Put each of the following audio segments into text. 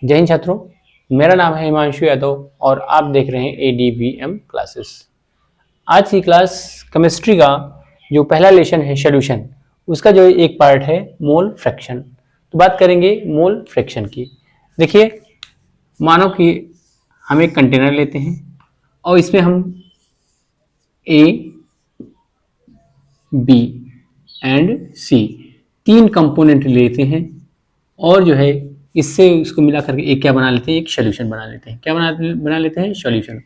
जय हिंद छात्रों, मेरा नाम है हिमांशु यादव और आप देख रहे हैं ADVM क्लासेस। आज की क्लास केमिस्ट्री का जो पहला लेसन है सॉल्यूशन, उसका जो एक पार्ट है मोल फ्रैक्शन। तो बात करेंगे मोल फ्रैक्शन की। देखिए, मानो कि हम एक कंटेनर लेते हैं और इसमें हम A, B एंड C तीन कंपोनेंट लेते हैं और जो है इससे इसको मिला करके एक क्या बना लेते हैं, एक सॉल्यूशन बना लेते हैं। क्या बना लेते हैं? सॉल्यूशन।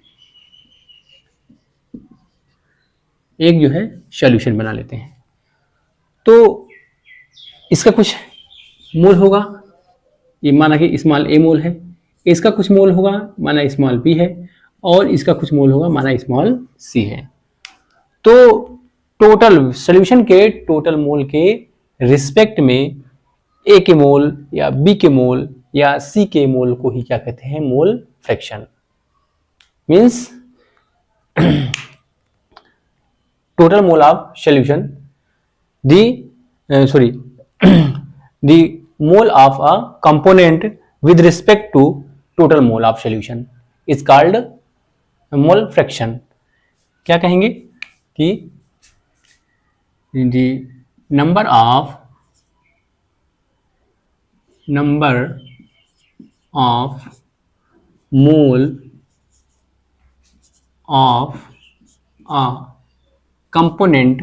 एक जो है सॉल्यूशन बना लेते हैं। तो इसका कुछ मोल होगा, ये माना कि स्मॉल a मोल है, इसका कुछ मोल होगा माना स्मॉल b है, और इसका कुछ मोल होगा माना स्मॉल c है। तो टोटल सॉल्यूशन के टोटल मोल के रिस्पेक्ट में ए के मोल या बी के मोल या सी के मोल को ही क्या कहते हैं? Mole fraction. Means total mole of solution, the mole of a component with respect to total mole of solution is called mole fraction. क्या कहेंगे कि the number of mole of a component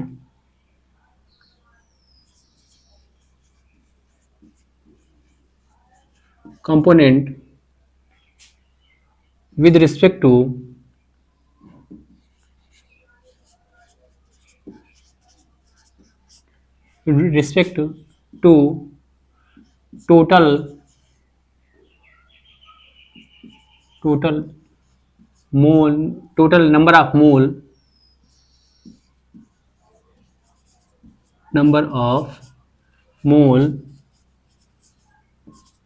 with respect to total number of mole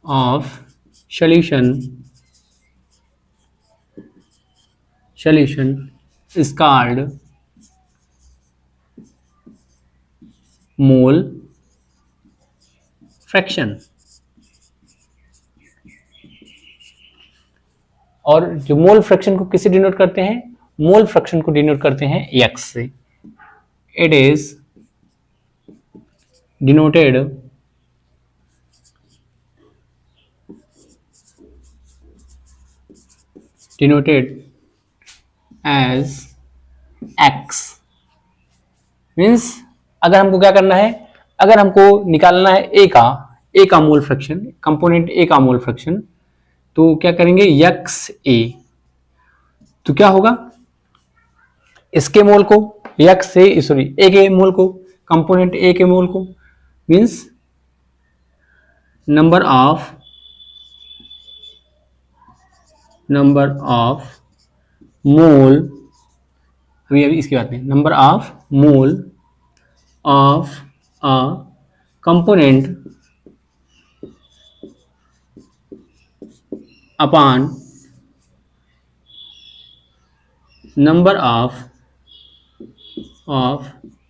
of solution is called mole fraction. और जो mole fraction को किससे denote करते हैं? Mole fraction को डिनोट करते हैं एक्स से। It is denoted as X. मीन्स अगर हमको क्या करना है, अगर हमको निकालना है ए का मोल फ्रैक्शन, कंपोनेंट ए का मोल फ्रैक्शन, तो क्या करेंगे? यक्स ए। तो क्या होगा? इसके मोल को यक्स से ए के मोल को, कंपोनेंट ए के मोल को, मीन्स नंबर ऑफ मोल, अभी इसकी बात नहीं, number of mole of a component upon number of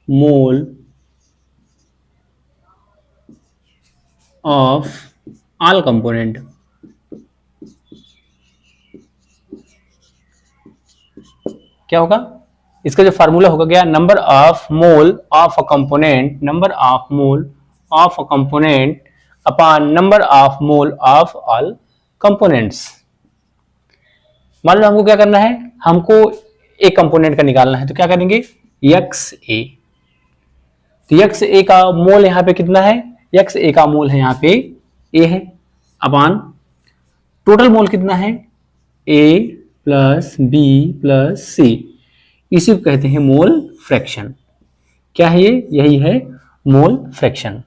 mole of all component। क्या होगा? इसका जो फार्मूला होगा क्या? Number of mole of a component upon number of mole of all components. मान लो हमको क्या करना है, हमको एक कंपोनेंट का निकालना है, तो क्या करेंगे? यक्स ए। तो यक्स ए का मोल यहाँ पे कितना है? यक्स ए का मोल है यहाँ पे ए है, अपॉन टोटल मोल कितना है? ए प्लस बी प्लस सी। इसी को कहते हैं मोल फ्रैक्शन। क्या है ये? यही है मोल फ्रैक्शन।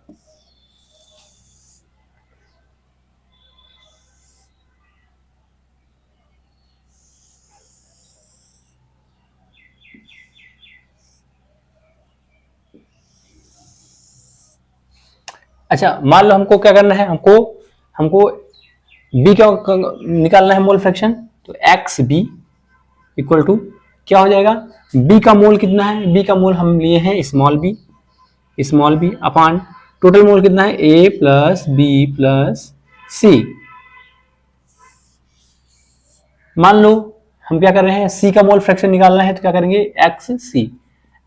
अच्छा, मान लो हमको क्या करना है, हमको बी क्या निकालना है मोल फ्रैक्शन, तो एक्स बी इक्वल टू क्या हो जाएगा? बी का मोल कितना है? बी का मोल हम लिए हैं small B upon total mole कितना है? A plus B plus C. मान लो हम क्या कर रहे हैं, सी का मोल फ्रैक्शन निकालना है, तो क्या करेंगे,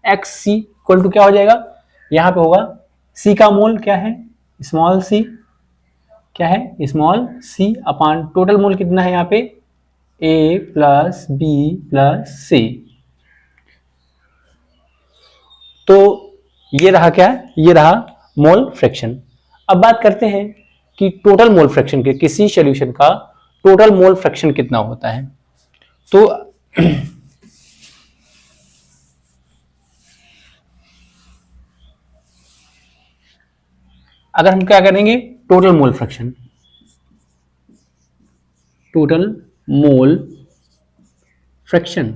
एक्स सी इक्वल टू क्या हो जाएगा, यहां पे होगा सी का मोल क्या है, स्मॉल सी, क्या है, स्मॉल सी अपान टोटल मोल कितना है यहाँ पे, ए प्लस बी प्लस सी। तो ये रहा क्या, ये रहा मोल फ्रैक्शन। अब बात करते हैं कि टोटल मोल फ्रैक्शन के, किसी सॉल्यूशन का टोटल मोल फ्रैक्शन कितना होता है। तो अगर हम क्या करेंगे, total mole fraction, total mole fraction,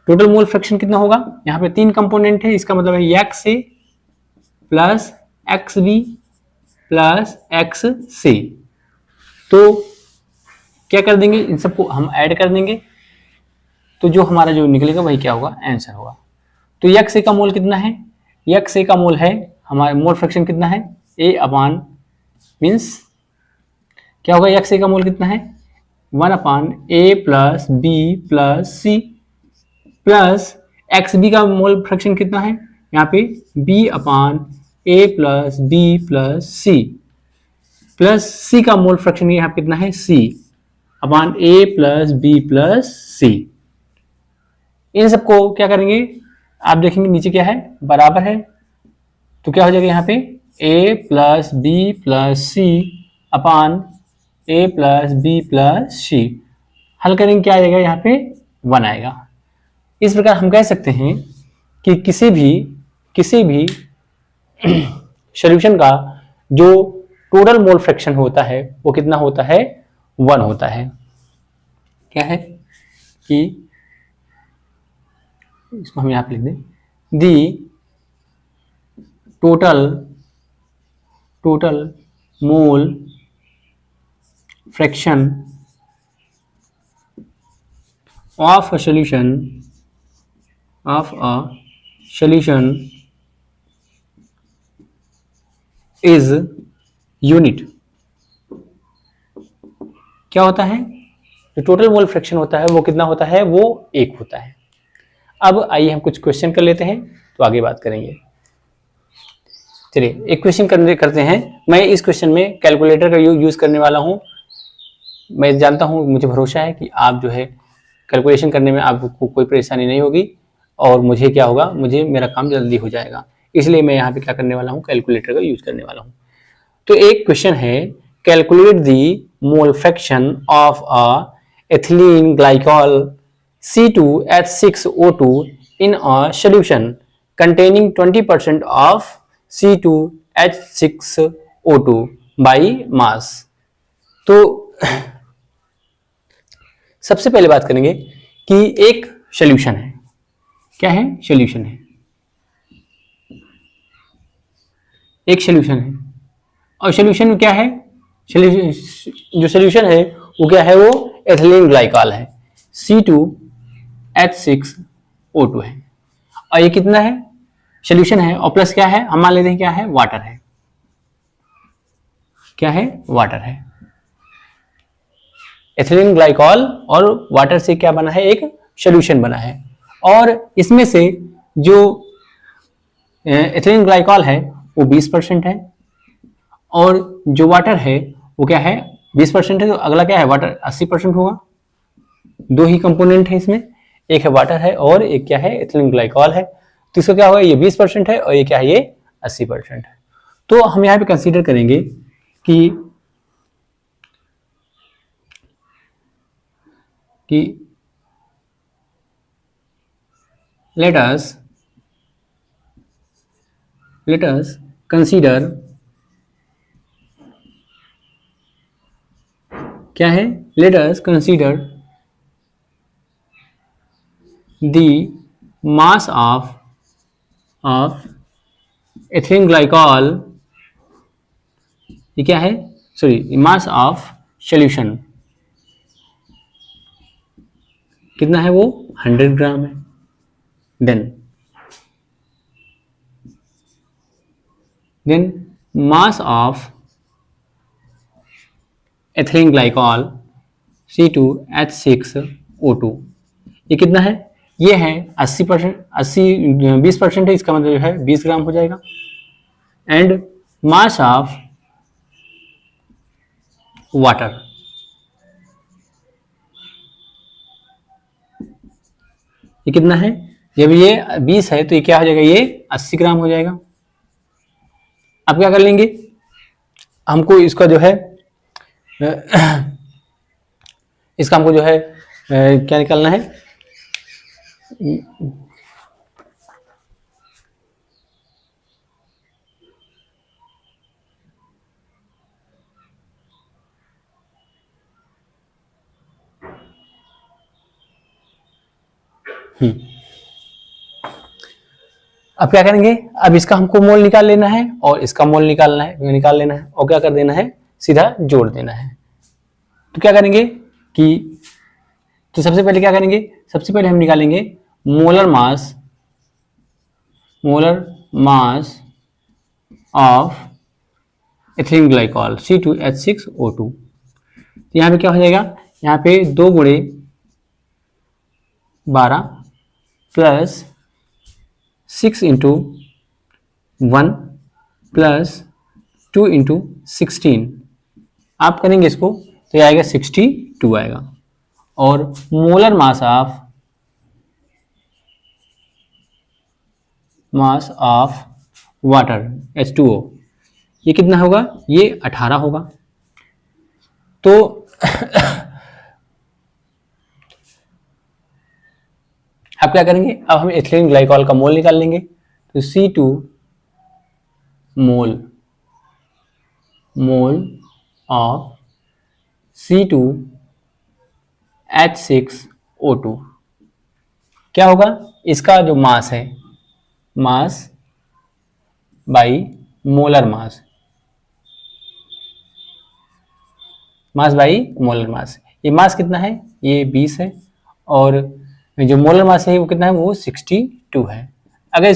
total mole fraction कितना होगा, यहां पे 3 कंपोनेंट है, इसका मतलब है X A plus X B plus X C. तो क्या कर देंगे, इन सबको हम ऐड कर देंगे, तो जो हमारा जो निकलेगा वही क्या होगा, आंसर होगा। तो एक्स ए का मोल कितना है, एक्स ए का मोल है, हमारा मोल फ्रैक्शन कितना है, ए अपान मीन्स क्या होगा, एक्स ए का मोल कितना है, 1 अपान A plus B plus C, plus X B का मोल फ्रैक्शन कितना है, यहाँ पे B upon A plus B plus C, plus सी का मोल फ्रैक्शन यहाँ पे कितना है, सी upon A plus B plus सी। इन सबको क्या करेंगे, आप देखेंगे नीचे क्या है, बराबर है, तो क्या हो जाएगा यहाँ पे a plus B plus C upon A plus B plus C, हल करेंगे क्या आएगा, यहाँ पे 1 आएगा। इस प्रकार हम कह सकते हैं कि किसी भी सॉल्यूशन का जो टोटल मोल फ्रैक्शन होता है वो कितना होता है, 1 होता है। क्या है कि इसको हम यहां पे लिख दें, दी total mole fraction of a solution is unit. क्या होता है, जो टोटल मोल फ्रैक्शन होता है वो कितना होता है, वो 1 होता है। अब आइए हम कुछ क्वेश्चन कर लेते हैं, तो आगे बात करेंगे। चलिए एक क्वेश्चन करते हैं। मैं इस क्वेश्चन में कैलकुलेटर का यूज करने वाला हूं। मैं जानता हूं, मुझे भरोसा है कि आप जो है कैलकुलेशन करने में आपको कोई परेशानी नहीं होगी, और मुझे क्या होगा, मुझे मेरा काम जल्दी हो जाएगा, इसलिए मैं यहाँ पे क्या करने वाला हूँ, कैलकुलेटर का यूज करने वाला हूँ। तो एक क्वेश्चन है, calculate the mole fraction of a ethylene glycol C2H6O2 in a solution containing 20% of C2H6O2 by mass। तो सबसे पहले बात करेंगे कि एक सॉल्यूशन है, क्या है, सॉल्यूशन है, एक सॉल्यूशन है, और सॉल्यूशन में क्या है, जो सॉल्यूशन है वो क्या है, वो एथिलीन ग्लाइकॉल है, C2H6O2 है, और ये कितना है, सॉल्यूशन है, और प्लस क्या है, हम मान लेते हैं क्या है, वाटर है, क्या है, वाटर है। एथिलीन ग्लाइकॉल और वाटर से क्या बना है, एक सॉल्यूशन बना है, और इसमें से जो एथिलीन ग्लाइकॉल है वो 20% है, और जो वाटर है वो क्या है, 20% है, तो अगला क्या है, वाटर 80% होगा। 2 ही कंपोनेंट है इसमें, एक है वाटर है और एक क्या है, एथिलीन ग्लाइकॉल है। तो इसका क्या होगा, ये 20% है और ये क्या है, ये 80% है। तो हम यहाँ पे कंसीडर करेंगे कि let us consider, क्या है, let us consider the mass of ethylene glycol, ये क्या है, सॉरी, मास ऑफ सॉल्यूशन कितना है, वो 100 ग्राम है। Then mass of ethylene glycol C2H6O2। ये कितना है? ये है 80%, 20% है, इसका मतलब जो है 20 ग्राम हो जाएगा। एंड मास ऑफ वाटर, ये कितना है? जब ये 20 है तो ये क्या हो जाएगा? ये 80 ग्राम हो जाएगा। अब क्या कर लेंगे, हमको इसका जो है इसका हमको जो है क्या निकालना है? अब क्या करेंगे, अब इसका हमको मोल निकाल लेना है और इसका मोल निकाल लेना है और क्या कर देना है? सीधा जोड़ देना है। तो क्या करेंगे कि तो सबसे पहले क्या करेंगे, सबसे पहले हम निकालेंगे molar mass of ethylene glycol C2H6O2। तो यहाँ पे क्या हो जाएगा, यहाँ पे 2 गुणे 12 प्लस 6 इंटू 1 प्लस 2 इंटू 16, आप करेंगे इसको तो ये आएगा 62 आएगा। और molar mass of water H2O, ये कितना होगा? ये 18 होगा। तो अब क्या करेंगे, अब हम एथिलीन ग्लाइकॉल का मोल निकाल लेंगे। तो C2 मोल ऑफ C2H6O2 क्या होगा? इसका जो मास है, मास बाई मोलर मास, ये मास कितना है? ये 20 है और जो मोलर मास है वो कितना है? वो 62 है। अगर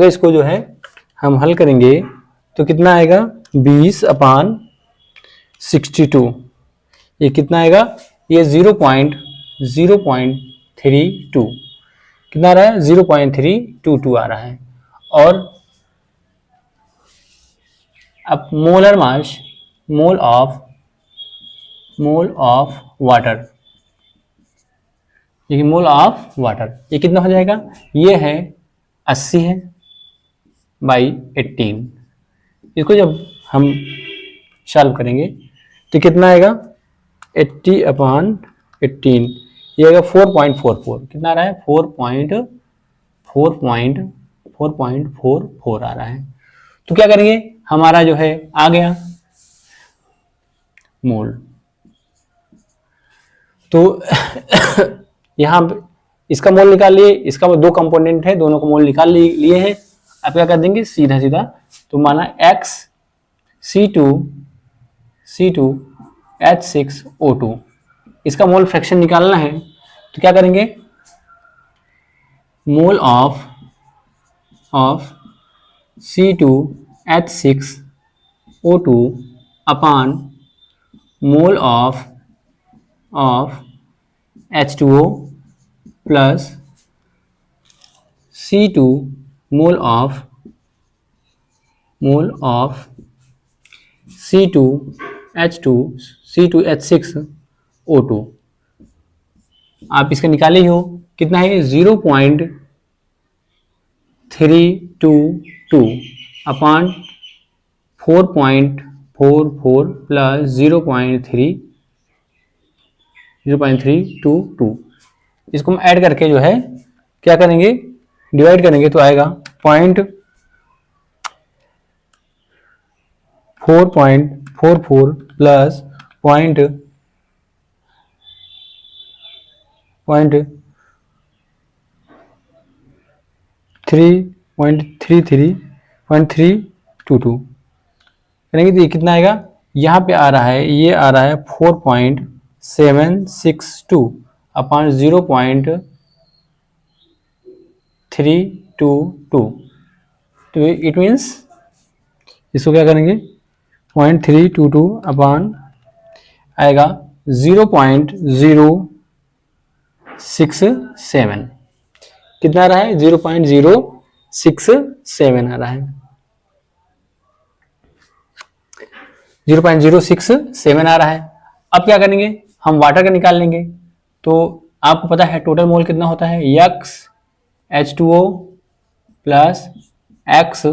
इसको जो है हम हल करेंगे तो कितना आएगा? 20/62, ये कितना आएगा? ये 0.032 कितना आ रहा है? 0.322 आ रहा है। और अब मोल ऑफ वाटर, ये मोल ऑफ वाटर ये कितना हो जाएगा? ये है 80 है बाई 18। इसको जब हम सॉल्व करेंगे तो कितना आएगा? 80/18, ये आएगा 4.44, कितना आ रहा है? 4.44 आ रहा है। तो क्या करेंगे, हमारा जो है आ गया मोल। तो यहाँ इसका मोल निकाल लिए, इसका 2 कंपोनेंट है, दोनों को मोल निकाल लिए हैं। अब क्या कर देंगे, सीधा तो माना X C2H6O2, इसका मोल फ्रैक्शन निकालना है। तो क्या करेंगे, mole of C2H6O2 upon mole of H2O plus C2 mole of C2H6O2। आप इसका निकाले ही हो, कितना है? 0.322 अपान 4.44 प्लस 0.322। इसको हम ऐड करके जो है क्या करेंगे, डिवाइड करेंगे तो आएगा 4.44 प्लस 0.322 करेंगे तो ये कितना आएगा? यहाँ पे आ रहा है, ये आ रहा है 4.762 अपान 0.322। तो इट मीन्स इसको क्या करेंगे, 0.322 अपान आएगा 0.067। कितना आ रहा है? 0.067 आ रहा है, 0.067 आ रहा है। अब क्या करेंगे, हम वाटर का निकाल लेंगे। तो आपको पता है टोटल मोल कितना होता है, x H2O plus x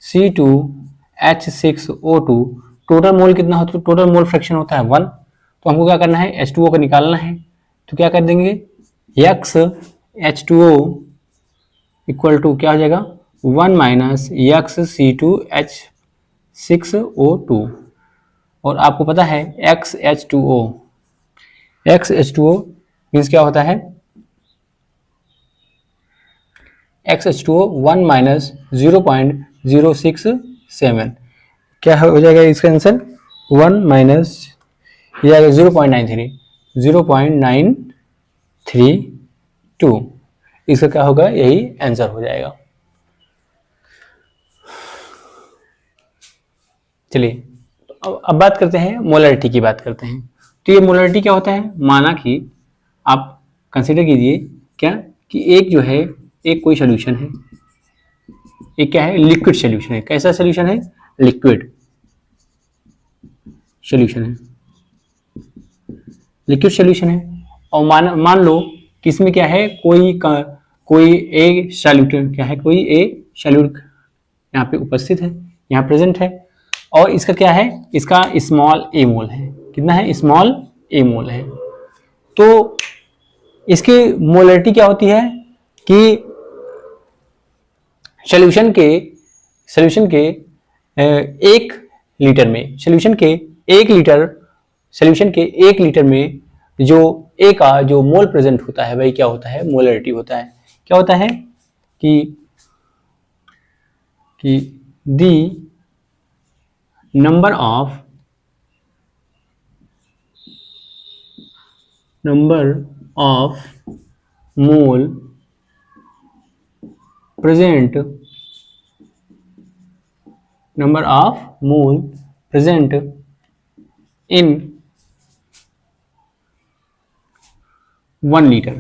C2H6O2। Total mole कितना होता है, टोटल मोल फ्रैक्शन होता है 1। तो हमको क्या करना है, H2O को निकालना है। तो क्या कर देंगे, यक्स H2O इक्वल टू क्या हो जाएगा, 1 माइनस यक्स C2H6O2। और आपको पता है XH2O मीन्स क्या होता है, XH2O 1 माइनस 0.067। क्या हो जाएगा इसका आंसर, 1 माइनस ये आएगा 0.932। इसका क्या होगा, यही आंसर हो जाएगा। चलिए अब बात करते हैं मोलरिटी की, बात करते हैं। तो ये मोलरिटी क्या होता है, माना कि आप कंसीडर कीजिए क्या कि एक जो है, एक कोई सोल्यूशन है, एक क्या है, लिक्विड सोल्यूशन है। कैसा सोल्यूशन है, लिक्विड सोल्यूशन है, लिक्विड सोल्यूशन है। और मान लो कि इसमें क्या है, कोई ए सॉल्यूट क्या है, कोई ए सॉल्यूट यहाँ पे उपस्थित है, यहाँ प्रेजेंट है। और इसका क्या है, इसका स्मॉल ए मोल है। कितना है, स्मॉल ए मोल है। तो इसकी मोलरिटी क्या होती है कि सॉल्यूशन के 1 लीटर में, सॉल्यूशन के 1 लीटर में जो ए का जो मोल प्रेजेंट होता है वही क्या होता है, मोलरिटी होता है। क्या होता है कि दी number of mole present in 1 liter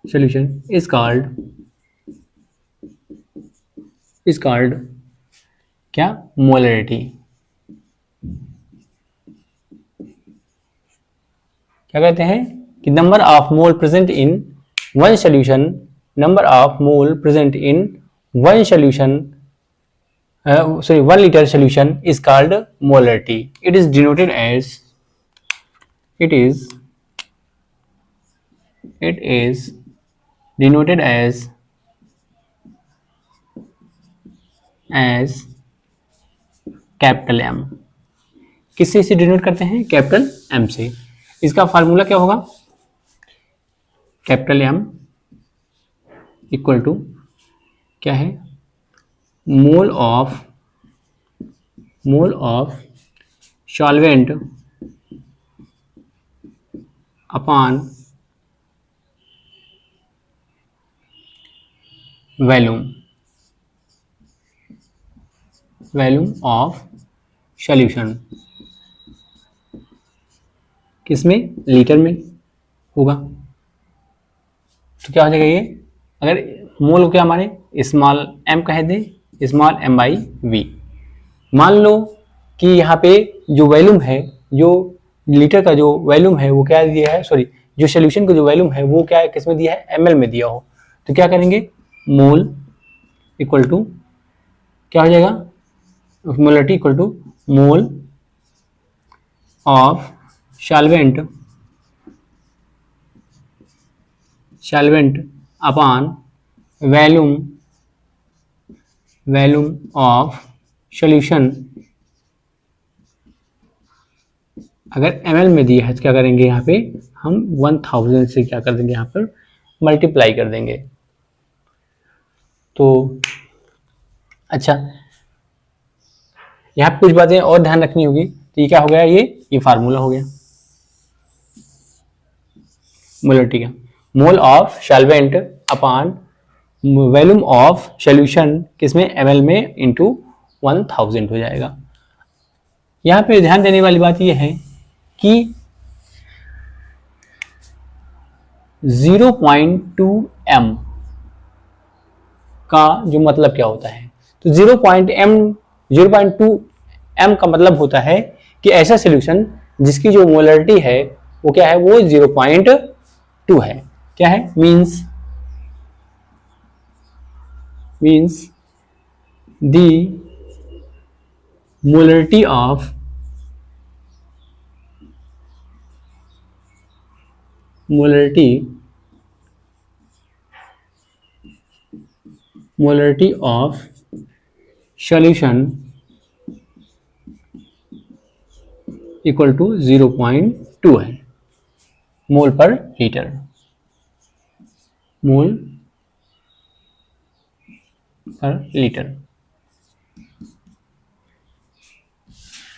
solution is called क्या, मोलरिटी। क्या कहते हैं कि number of mole present in one solution, number of mole present in one solution, sorry 1 liter solution is called molarity. It is denoted as capital M। किससे इसे denote करते हैं, capital M से। इसका फार्मूला क्या होगा, कैपिटल M इक्वल टू क्या है, मोल of solvent upon volume of solution. किसमें, लीटर में होगा। तो क्या हो जाएगा ये, अगर मोल को क्या माने, स्मॉल m कह दें, स्मॉल m/v। मान लो कि यहाँ पे जो वॉल्यूम है, जो लीटर का जो वॉल्यूम है वो क्या दिया है, सॉरी जो सॉल्यूशन का जो वॉल्यूम है वो क्या है, किस में दिया है, ml में दिया हो। तो क्या करेंगे, मोल इक्वल टू क्या हो जाएगा, molarity equal to mole of solvent upon volume of solution. अगर ml में दिया है तो क्या करेंगे, यहाँ पे हम 1000 से क्या कर देंगे, यहाँ पर मल्टीप्लाई कर देंगे। तो अच्छा, यहाँ पे कुछ बातें और ध्यान रखनी होगी। तो ये क्या हो गया, ये फार्मूला हो गया मोलरिटी का। मोल of solvent upon volume of solution किसमें, ml में, इंटू 1000 हो जाएगा। यहाँ पे ध्यान देने वाली बात यह है कि 0.2 m का जो मतलब क्या होता है, तो 0.2 m का मतलब होता है कि ऐसा सॉल्यूशन जिसकी जो मोलरिटी है वो क्या है, वो 0.2 है। क्या है, means the molarity of solution equal to 0.2 है, मोल पर लीटर, मोल पर लीटर।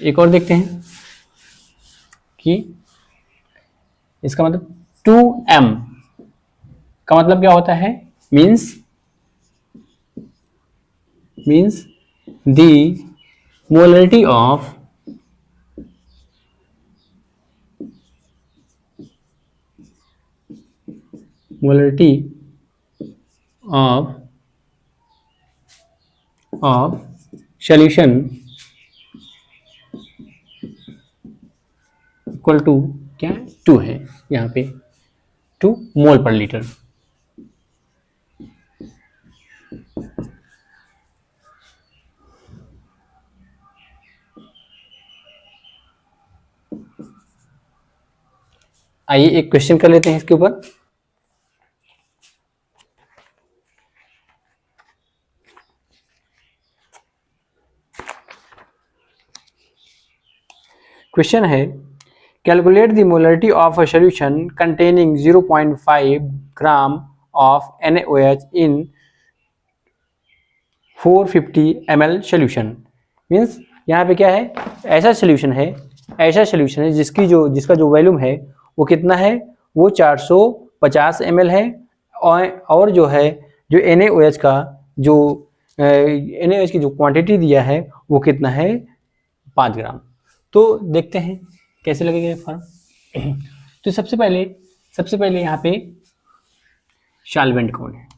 एक और देखते हैं कि इसका मतलब 2m का मतलब क्या होता है, means the molarity of solution equal to क्या, 2 है, यहाँ पे 2 मोल पर लीटर। आइए एक क्वेश्चन कर लेते हैं इसके ऊपर। क्वेश्चन है, calculate the molarity of a solution containing 0.5 gram of NaOH in 450 ml solution. Means यहाँ पे क्या है, ऐसा सॉल्यूशन है जिसका जो वॉल्यूम है वो कितना है, वो 450 ml है, और जो है जो NaOH का जो NaOH की जो क्वांटिटी दिया है वो कितना है, 5 ग्राम। तो देखते हैं कैसे लगेगा ये फॉर्म। तो सबसे पहले यहाँ पे सॉल्वेंट कौन है,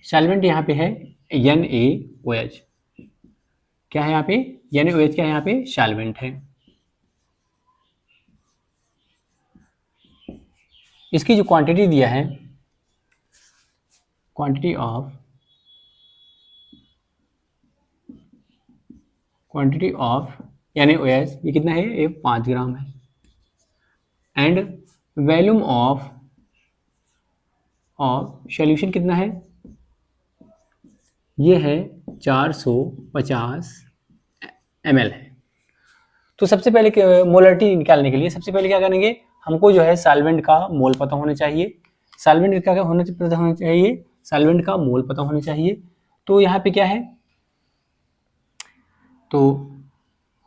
सॉल्वेंट यहाँ पे है NaOH। क्या है यहाँ पे, NaOH क्या है यहाँ पे, सॉल्वेंट है। इसकी जो क्वांटिटी दिया है, क्वांटिटी ऑफ NaOH ये कितना है, ये 5 ग्राम है। एंड वॉल्यूम ऑफ सॉल्यूशन कितना है, ये है 450 ml है। तो सबसे पहले मोलरिटी निकालने के लिए सबसे पहले क्या करेंगे, हमको जो है सॉल्वेंट का मोल पता होना चाहिए। सॉल्वेंट का क्या पता होना चाहिए, सॉल्वेंट का मोल पता होना चाहिए। तो यहाँ पे क्या है, तो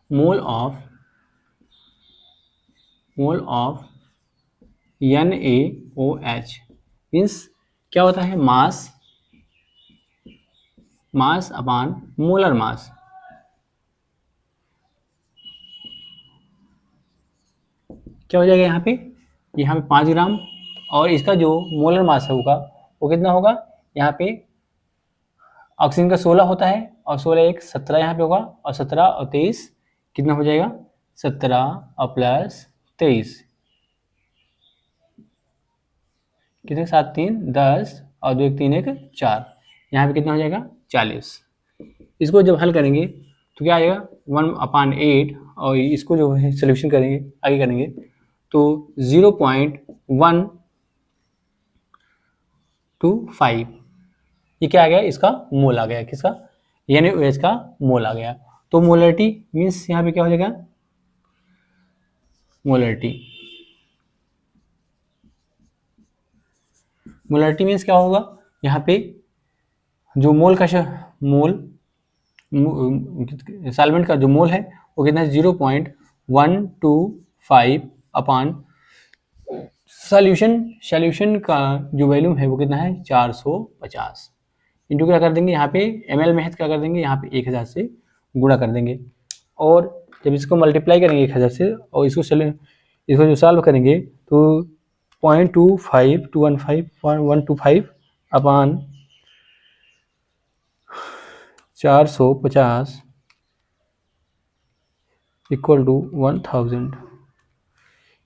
मोल ऑफ NaOH मीन्स क्या होता है, मास अपॉन मोलर मास। क्या हो जाएगा यहाँ पे 5 ग्राम, और इसका जो मोलर मास होगा वो कितना होगा, यहाँ पे ऑक्सीजन का 16 होता है, और 16 एक 17 यहाँ पे होगा, और 17 और 23 कितना हो जाएगा, 17 और प्लस 23 कितने, 7 3 10 और 2 1 3 1 4, यहाँ पे कितना हो जाएगा 40। इसको जब हल करेंगे तो क्या आएगा 1/8, और इसको जो है सोल्यूशन करेंगे आगे करेंगे तो 0.125 ये क्या आ गया, इसका मोल आ गया, किसका, NaOH का मोल आ गया। तो मोलरिटी मीन्स यहाँ पे क्या हो जाएगा, मोलरिटी मीन्स क्या होगा, यहाँ पे जो मोल का सॉल्वेंट का जो मोल है वो कितना है 0.125 अपॉन सॉल्यूशन का जो वॉल्यूम है वो कितना है 450 इंटू क्या कर देंगे यहाँ पे ml में है तो क्या कर देंगे यहाँ पे 1000 से गुणा कर देंगे और जब इसको मल्टीप्लाई करेंगे 1000 से और इसको जो सॉल्व करेंगे तो 0.25215 अपॉन 450 इक्वल टू 1000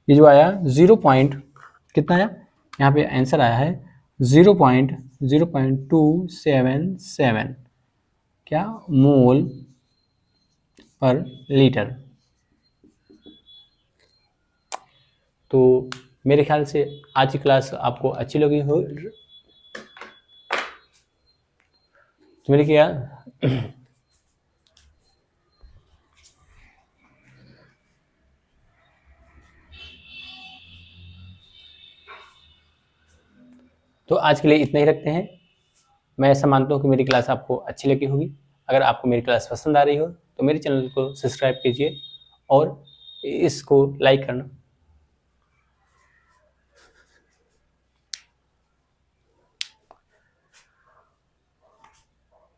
ये जो आया 0 पॉइंट कितना है यहाँ पे आंसर आया है 0.0277 क्या मोल पर लीटर। तो मेरे ख्याल से आज की क्लास आपको अच्छी लगी हो तो मेरी क्या तो आज के लिए इतना ही रखते हैं। मैं ऐसा मानता हूँ कि मेरी क्लास आपको अच्छी लगी होगी। अगर आपको मेरी क्लास पसंद आ रही हो तो मेरे चैनल को सब्सक्राइब कीजिए और इसको लाइक करना।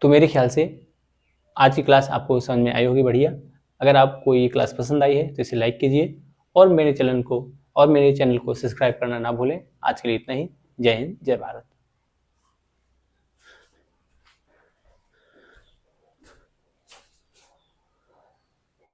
तो मेरे ख्याल से आज की क्लास आपको समझ में आई होगी बढ़िया। अगर आपको ये क्लास पसंद आई है तो इसे लाइक कीजिए और मेरे चैनल को सब्सक्राइब करना ना भूलें। आज के लिए इतना ही। जय हिंद, जय भारत।